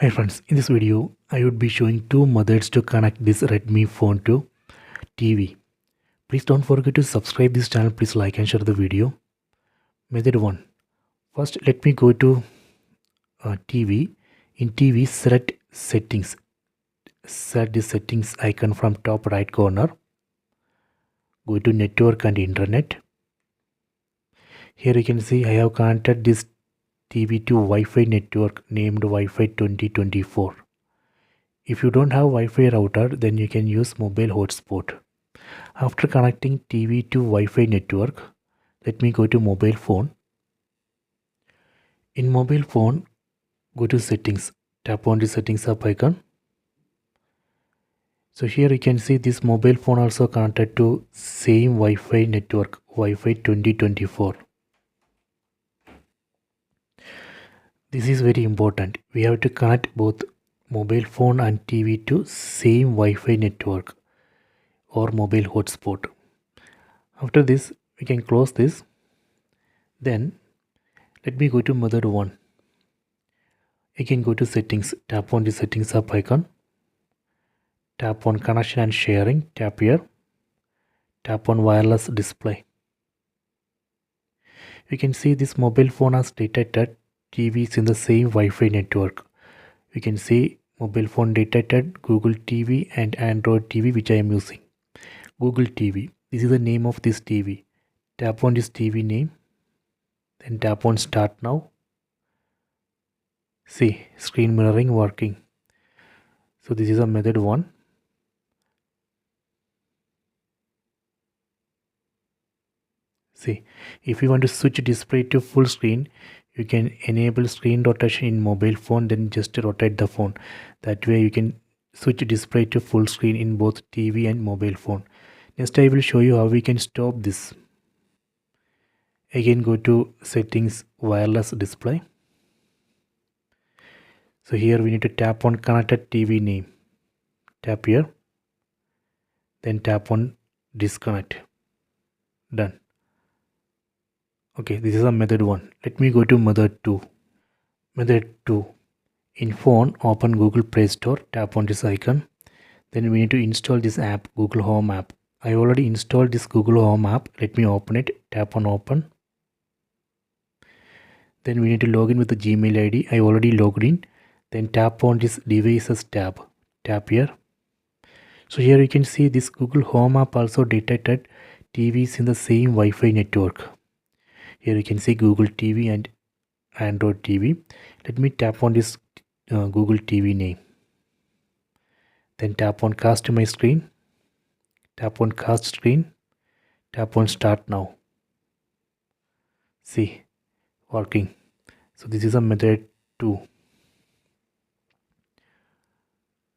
Hi friends, in this video I would be showing two methods to connect this Redmi phone to TV. Please don't forget to subscribe this channel. Please like and share the video. Method 1. First let me go to TV. In TV select settings. Select the settings icon from top right corner. Go to network and internet. Here you can see I have connected this TV to Wi-Fi network named Wi-Fi 2024. If you don't have Wi-Fi router, then you can use mobile hotspot. After connecting TV to Wi-Fi network, let me go to mobile phone. In mobile phone, go to settings. Tap on the settings up icon. So here you can see this mobile phone also connected to same Wi-Fi network, Wi-Fi 2024. This is very important. We have to connect both mobile phone and TV to same Wi-Fi network or mobile hotspot. After this, we can close this. Then let me go to method 1. Again go to settings. Tap on the settings up icon. Tap on connection and sharing. Tap here. Tap on wireless display. You can see this mobile phone has detected TVs in the same Wi-Fi network. You can see mobile phone detected Google TV and Android TV which I am using. Google TV. This is the name of this TV. Tap on this TV name. Then tap on start now. See, screen mirroring working. So this is a method 1. See, if you want to switch display to full screen, you can enable screen rotation in mobile phone, then just rotate the phone. That way you can switch display to full screen in both TV and mobile phone. Next I will show you how we can stop this. Again go to settings, wireless display. So here we need to tap on connected TV name. Tap here. Then tap on disconnect. Done. Okay, this is a method 1. Let me go to method 2. Method 2. In phone, open Google Play Store. Tap on this icon. Then we need to install this app, Google Home app. I already installed this Google Home app. Let me open it. Tap on open. Then we need to log in with the Gmail ID. I already logged in. Then tap on this devices tab. Tap here. So here you can see this Google Home app also detected TVs in the same Wi-Fi network. Here you can see Google TV and Android TV. Let me tap on this Google TV name. Then tap on cast my screen. Tap on cast screen. Tap on start now. See, working. So this is a method 2.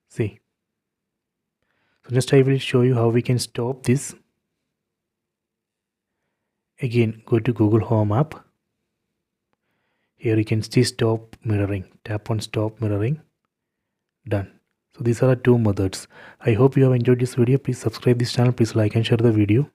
See. So next I will show you how we can stop this. Again go to Google Home app. Here you can see stop mirroring. Tap on stop mirroring. Done. So these are the two methods. I hope you have enjoyed this video. Please subscribe this channel. Please like and share the video.